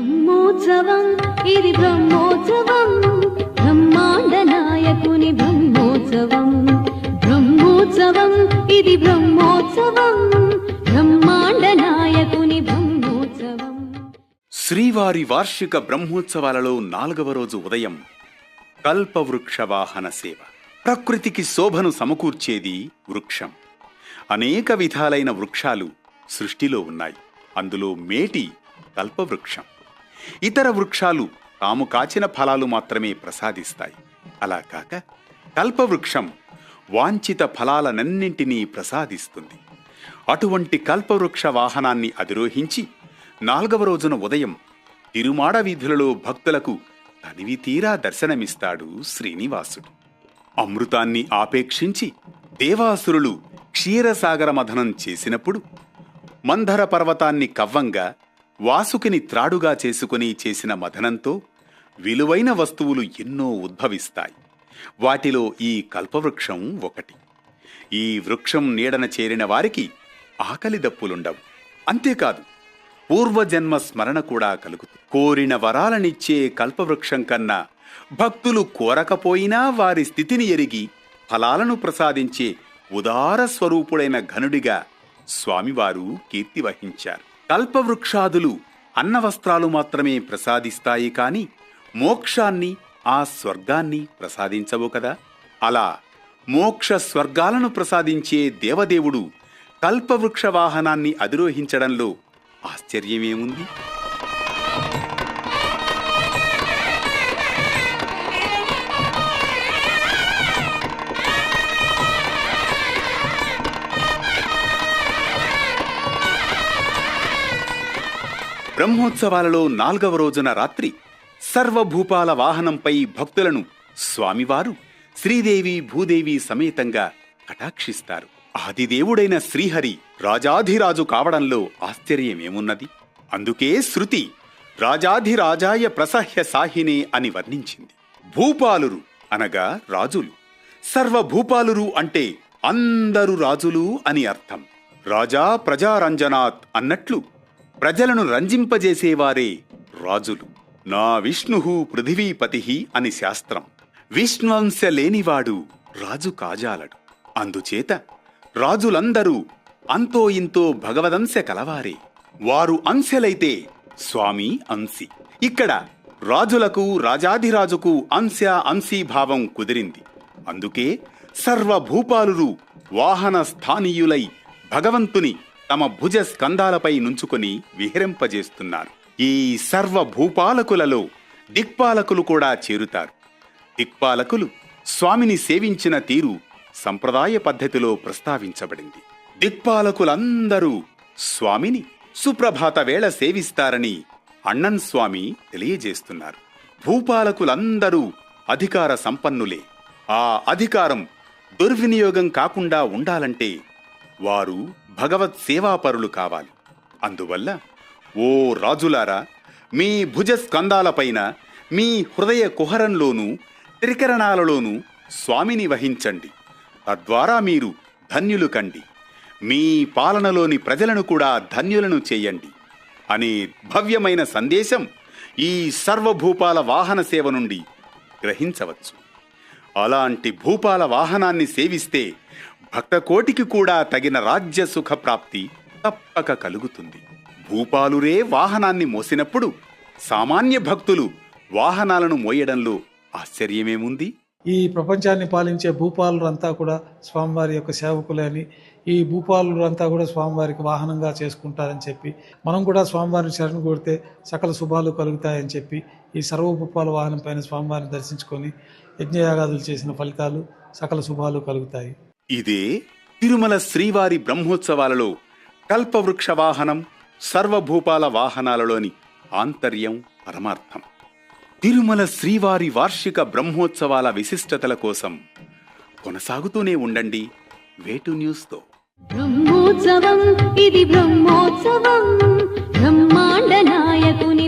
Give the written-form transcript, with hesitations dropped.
బ్రహ్మోత్సవం ఇది బ్రహ్మోత్సవం, బ్రహ్మాండ నాయకుని బ్రహ్మోత్సవం. బ్రహ్మోత్సవం ఇది బ్రహ్మోత్సవం, బ్రహ్మాండ నాయకుని బ్రహ్మోత్సవం. శ్రీవారి వార్షిక బ్రహ్మోత్సవాలలో 4వ రోజు ఉదయం కల్పవృక్ష వాహన సేవ. ప్రకృతికి శోభను సమకూర్చేది వృక్షం. అనేక విధాలైన వృక్షాలు సృష్టిలో ఉన్నాయి. అందులో మేటి కల్పవృక్షం. ఇతర వృక్షాలు తాము కాచిన ఫలాలు మాత్రమే ప్రసాదిస్తాయి. అలా కాక కల్పవృక్షం వాంఛిత ఫలాలనన్నింటినీ ప్రసాదిస్తుంది. అటువంటి కల్పవృక్ష వాహనాన్ని అధిరోహించి 4వ రోజున ఉదయం తిరుమాడ వీధులలో భక్తులకు తనివి తీరా దర్శనమిస్తాడు శ్రీనివాసుడు. అమృతాన్ని ఆపేక్షించి దేవాసురులు క్షీరసాగర మథనం చేసినప్పుడు మంధర పర్వతాన్ని కవ్వంగా, వాసుకిని త్రాడుగా చేసుకుని చేసిన మథనంతో విలువైన వస్తువులు ఎన్నో ఉద్భవిస్తాయి. వాటిలో ఈ కల్పవృక్షం ఒకటి. ఈ వృక్షం నీడన చేరిన వారికి ఆకలి దప్పులుండవు. అంతేకాదు, పూర్వజన్మ స్మరణ కూడా కలుగుతుంది. కోరిన వరాలనిచ్చే కల్పవృక్షం కన్నా భక్తులు కోరకపోయినా వారి స్థితిని ఎరిగి ఫలాలను ప్రసాదించే ఉదార స్వరూపుడైన ఘనుడిగా స్వామివారు కీర్తి వహించారు. కల్పవృక్షాదులు అన్నవస్త్రాలు మాత్రమే ప్రసాదిస్తాయి కాని మోక్షాన్ని, ఆ స్వర్గాన్ని ప్రసాదించవు కదా. అలా మోక్ష స్వర్గాలను ప్రసాదించే దేవదేవుడు కల్పవృక్ష వాహనాన్ని అధిరోహించడంలో ఆశ్చర్యమేముంది? బ్రహ్మోత్సవాలలో 4వ రోజున రాత్రి సర్వభూపాల వాహనంపై భక్తులను స్వామివారు శ్రీదేవి భూదేవి సమేతంగా కటాక్షిస్తారు. ఆదిదేవుడైన శ్రీహరి రాజాధిరాజు కావడంలో ఆశ్చర్యమేమున్నది? అందుకే శృతి రాజాధిరాజాయ ప్రసహ్య సాహినే అని వర్ణించింది. భూపాలురు అనగా రాజులు. సర్వభూపాలురు అంటే అందరు రాజులు అని అర్థం. రాజా ప్రజారంజనాత్ అన్నట్లు ప్రజలను రంజింపజేసేవారే రాజులు. నా విష్ణు పృథివీపతి అని శాస్త్రం. విష్ణువంశ లేనివాడు రాజు కాజాలడు. అందుచేత రాజులందరూ అంతో ఇంతో భగవదంశ కలవారే. వారు అంశలైతే స్వామి అంశి. ఇక్కడ రాజులకు, రాజాధిరాజుకు అంశ అంశీభావం కుదిరింది. అందుకే సర్వభూపాలురు వాహన స్థానీయులై భగవంతుని తమ భుజ స్కంధాలపై నుంచుకొని విహరింపజేస్తున్నారు. ఈ సర్వభూపాలకులలో దిక్పాలకులు కూడా చేరుతారు. దిక్పాలకులు స్వామిని సేవించిన తీరు సంప్రదాయ పద్ధతిలో ప్రస్తావించబడింది. దిక్పాలకులందరూ స్వామిని సుప్రభాత వేళ సేవిస్తారని అಣ್ಣన్ స్వామి తెలియజేస్తున్నారు. భూపాలకులందరూ అధికార సంపన్నులే. ఆ అధికారం దుర్వినియోగం కాకుండా ఉండాలంటే వారు భగవత్ సేవాపరులు కావాలి. అందువల్ల ఓ రాజులారా, మీ భుజస్కంధాలపైన, మీ హృదయ కుహరంలోనూ త్రికరణాలలోనూ స్వామిని వహించండి. తద్వారా మీరు ధన్యులు కండి. మీ పాలనలోని ప్రజలను కూడా ధన్యులను చేయండి అనే భవ్యమైన సందేశం ఈ సర్వభూపాల వాహన సేవ నుండి గ్రహించవచ్చు. అలాంటి భూపాల వాహనాన్ని సేవిస్తే భక్తకోటికి కూడా తగిన రాజ్య సుఖ ప్రాప్తి తప్పక కలుగుతుంది. భూపాలురే వాహనాన్ని మోసినప్పుడు సామాన్య భక్తులు వాహనాలను మోయడంలో ఆశ్చర్యమేముంది? ఈ ప్రపంచాన్ని పాలించే భూపాలురంతా కూడా స్వామివారి యొక్క సేవకులే అని, ఈ భూపాలురంతా కూడా స్వామివారికి వాహనంగా చేసుకుంటారని చెప్పి, మనం కూడా స్వామివారిని శరణు కోరితే సకల శుభాలు కలుగుతాయని చెప్పి ఈ సర్వభూపాల వాహనం పైన స్వామివారిని దర్శించుకొని యజ్ఞయాగాదులు చేసిన ఫలితాలు, సకల శుభాలు కలుగుతాయి. ఇదే తిరుమల శ్రీవారి బ్రహ్మోత్సవాలలో కల్పవృక్ష వాహనం, సర్వభూపాల వాహనాలలోని ఆంతర్యం, పరమార్థం. తిరుమల శ్రీవారి వార్షిక బ్రహ్మోత్సవాల విశిష్టతల కోసం కొనసాగుతూనే ఉండండి వేటు న్యూస్తో. బ్రహ్మోత్సవం ఇది బ్రహ్మోత్సవం, బ్రహ్మాండ నాయకుని